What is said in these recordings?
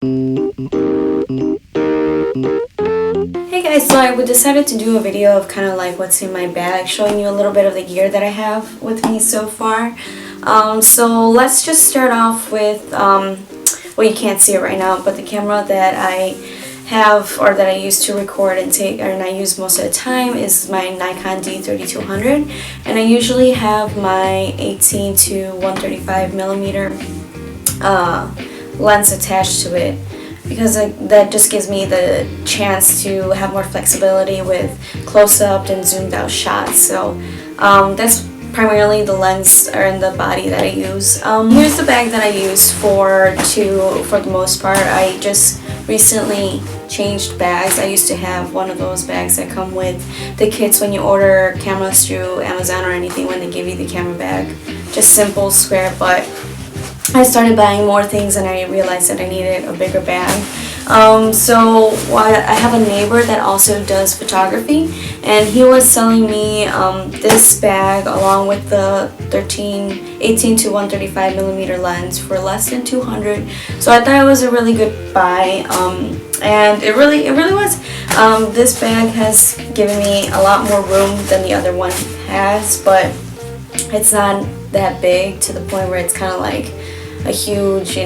Hey guys, so I decided to do a video of kind of like what's in my bag, showing you a little bit of the gear that I have with me so far. So let's just start off with, well, you can't see it right now, but the camera that I have, or that I use to record and I use most of the time, is my Nikon D3200, and I usually have my 18 to 135 millimeter lens attached to it, because that just gives me the chance to have more flexibility with close-up and zoomed out shots. So that's primarily the lens or in the body that I use. Here's the bag that I use for the most part. I just recently changed bags. I used to have one of those bags that come with the kits when you order cameras through Amazon or anything, when they give you the camera bag. Just simple, square, but I started buying more things and I realized that I needed a bigger bag. So I have a neighbor that also does photography, and he was selling me this bag along with the 18 to 135 millimeter lens for less than $200. So I thought it was a really good buy, and it really was. This bag has given me a lot more room than the other one has, but it's not that big to the point where it's kind of like a huge,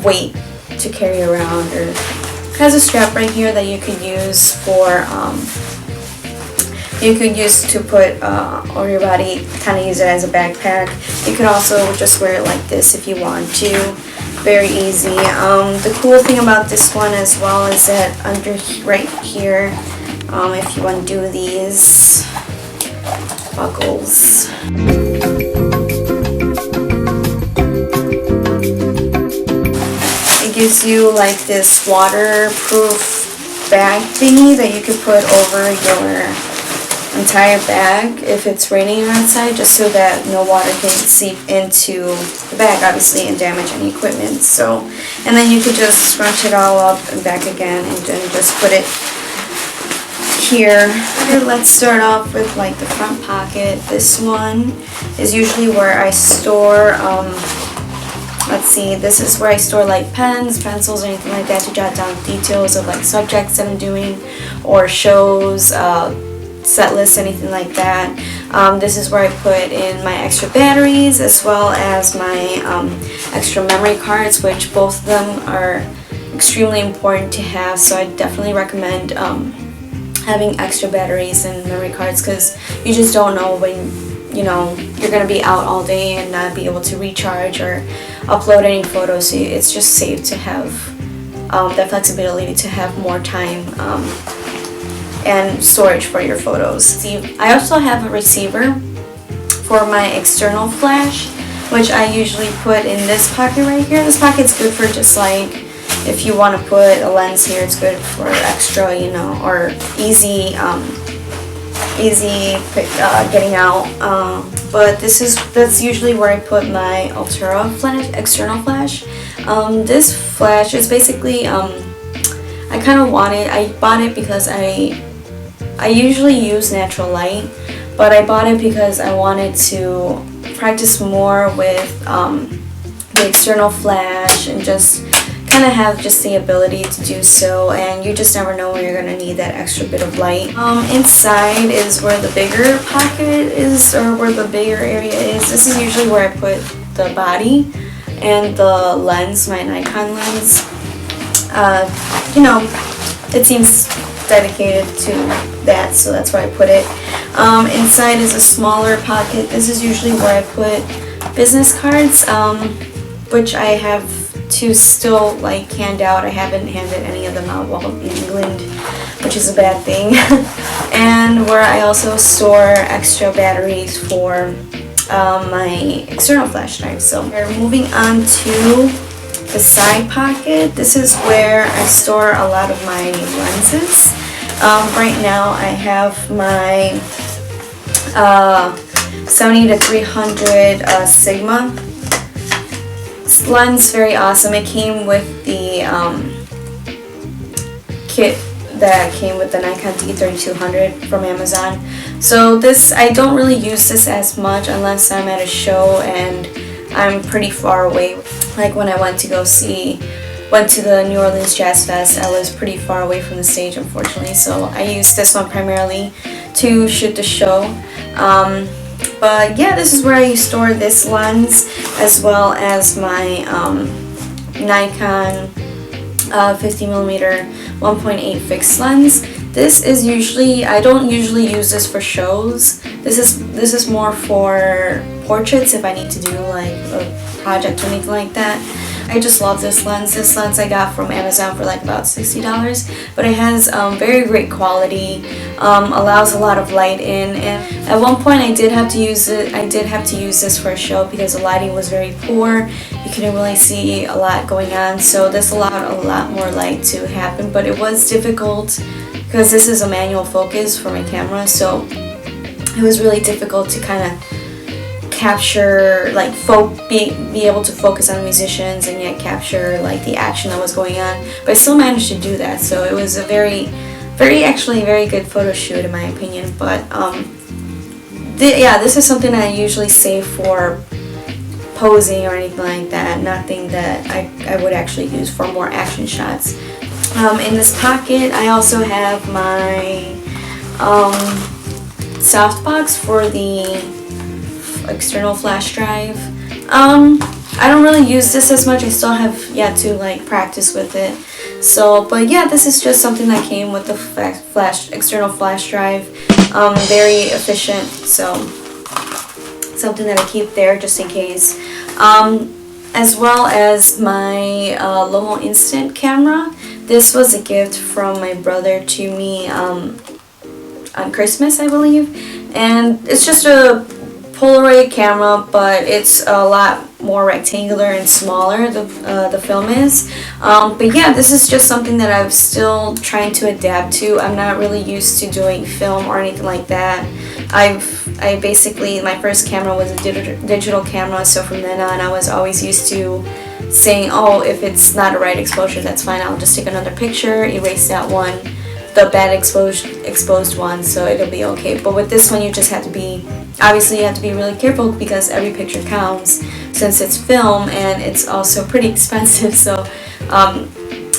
weight to carry around. Or it has a strap right here that you could use for to put on your body, kind of use it as a backpack. You could also just wear it like this if you want to. Very easy. The cool thing about this one as well is that under right here, if you want to do these buckles, gives you like this waterproof bag thingy that you could put over your entire bag if it's raining outside, just so that no water can seep into the bag, obviously, and damage any equipment. So, and then you could just scrunch it all up and back again, and then just put it here. Let's start off with like the front pocket. This one is usually where I store let's see, this is where I store like pens, pencils, or anything like that to jot down details of like subjects that I'm doing, or shows, set lists, anything like that. This is where I put in my extra batteries as well as my extra memory cards, which both of them are extremely important to have. So I definitely recommend having extra batteries and memory cards, because you just don't know when you're going to be out all day and not be able to recharge or upload any photos. So it's just safe to have that flexibility to have more time and storage for your photos. See, I also have a receiver for my external flash, which I usually put in this pocket right here. This pocket's good for just like, if you want to put a lens here, it's good for extra, or easy getting out, but that's usually where I put my Ultra flash, external flash. This flash is basically, I bought it because I usually use natural light, but I bought it because I wanted to practice more with the external flash, and just kind of have just the ability to do so, and you just never know when you're going to need that extra bit of light. Inside is where the bigger pocket is, or where the bigger area is. This is usually where I put the body and the lens, my Nikon lens. It seems dedicated to that, so that's where I put it. Inside is a smaller pocket. This is usually where I put business cards, which I have to still like hand out. I haven't handed any of them out while in England, which is a bad thing. And where I also store extra batteries for my external flash drive. So we're moving on to the side pocket. This is where I store a lot of my lenses. Right now I have my 70 to 300 Sigma lens. Very awesome. It came with the kit that came with the Nikon D3200 from Amazon. So this, I don't really use this as much unless I'm at a show and I'm pretty far away. Like when I went to the New Orleans Jazz Fest, I was pretty far away from the stage, unfortunately, so I used this one primarily to shoot the show. But yeah, this is where I store this lens, as well as my Nikon 50mm 1.8 fixed lens. This is usually, I don't usually use this for shows. This is more for portraits if I need to do like a project or anything like that. I just love this lens. This lens I got from Amazon for like about $60, but it has very great quality, allows a lot of light in, and at one point I did have to use this for a show because the lighting was very poor. You couldn't really see a lot going on, so this allowed a lot more light to happen, but it was difficult because this is a manual focus for my camera, so it was really difficult to kind of capture, like be able to focus on musicians and yet capture like the action that was going on, but I still managed to do that, so it was a very good photo shoot in my opinion. But yeah, this is something I usually save for posing or anything like that, nothing that I would actually use for more action shots. In this pocket I also have my softbox for the external flash drive. I don't really use this as much. I still have yet to like practice with it. So, but yeah, this is just something that came with the external flash drive. Very efficient, so something that I keep there just in case. As well as my Lomo Instant camera. This was a gift from my brother to me on Christmas, I believe, and it's just a Polaroid camera, but it's a lot more rectangular and smaller, the film is. But yeah, this is just something that I'm still trying to adapt to. I'm not really used to doing film or anything like that. I basically, my first camera was a digital camera, so from then on I was always used to saying, oh, if it's not a right exposure, that's fine, I'll just take another picture, erase that one, the bad exposed one, so it'll be okay. But with this one, you just have to be, obviously you have to be really careful because every picture counts since it's film, and it's also pretty expensive, so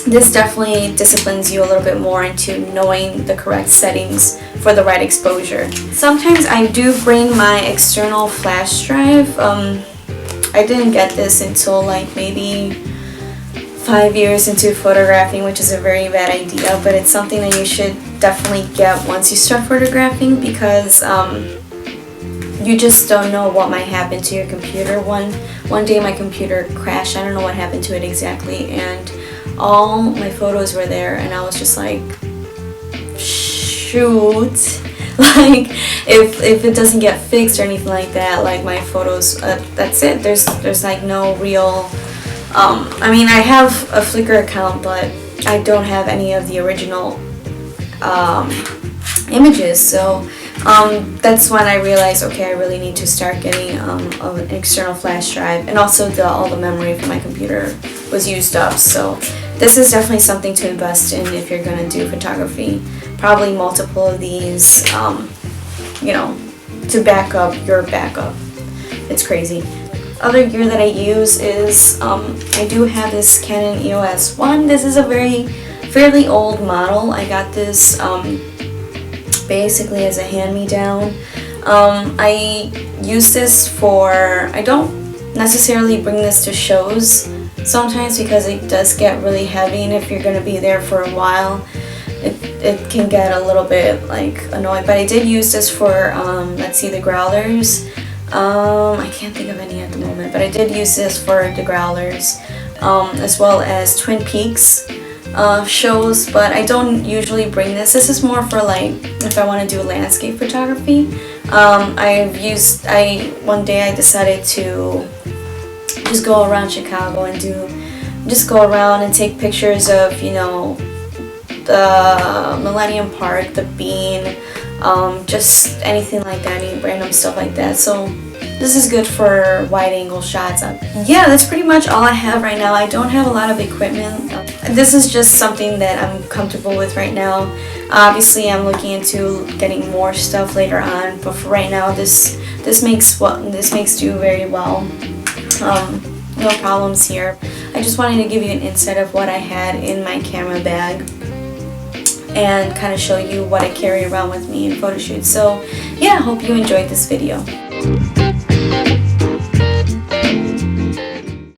this definitely disciplines you a little bit more into knowing the correct settings for the right exposure. Sometimes I do bring my external flash drive. I didn't get this until like maybe 5 years into photographing, which is a very bad idea, but it's something that you should definitely get once you start photographing, because you just don't know what might happen to your computer. One day my computer crashed. I don't know what happened to it exactly, and all my photos were there, and I was just like, shoot. Like, if it doesn't get fixed or anything like that, like my photos, that's it. There's like no real, I mean, I have a Flickr account, but I don't have any of the original images, so that's when I realized, okay, I really need to start getting an external flash drive, and also all the memory for my computer was used up, so this is definitely something to invest in if you're gonna do photography. Probably multiple of these, you know, to back up your backup. It's crazy. Other gear that I use is, I do have this Canon EOS 1. This is a fairly old model. I got this basically as a hand-me-down. I use this for, I don't necessarily bring this to shows sometimes because it does get really heavy, and if you're going to be there for a while, it can get a little bit like annoying. But I did use this for, let's see, the growlers. I can't think of any at the moment, but I did use this for the growlers, as well as Twin Peaks shows, but I don't usually bring this. This is more for like if I want to do landscape photography. One day I decided to just go around Chicago and just go around and take pictures of, you know, the Millennium Park, the Bean, just anything like that, any random stuff like that. So this is good for wide angle shots. Yeah, that's pretty much all I have right now. I don't have a lot of equipment. This is just something that I'm comfortable with right now. Obviously I'm looking into getting more stuff later on, but for right now this makes do very well. no problems here. I just wanted to give you an insight of what I had in my camera bag and kind of show you what I carry around with me in photo shoots. So yeah, I hope you enjoyed this video.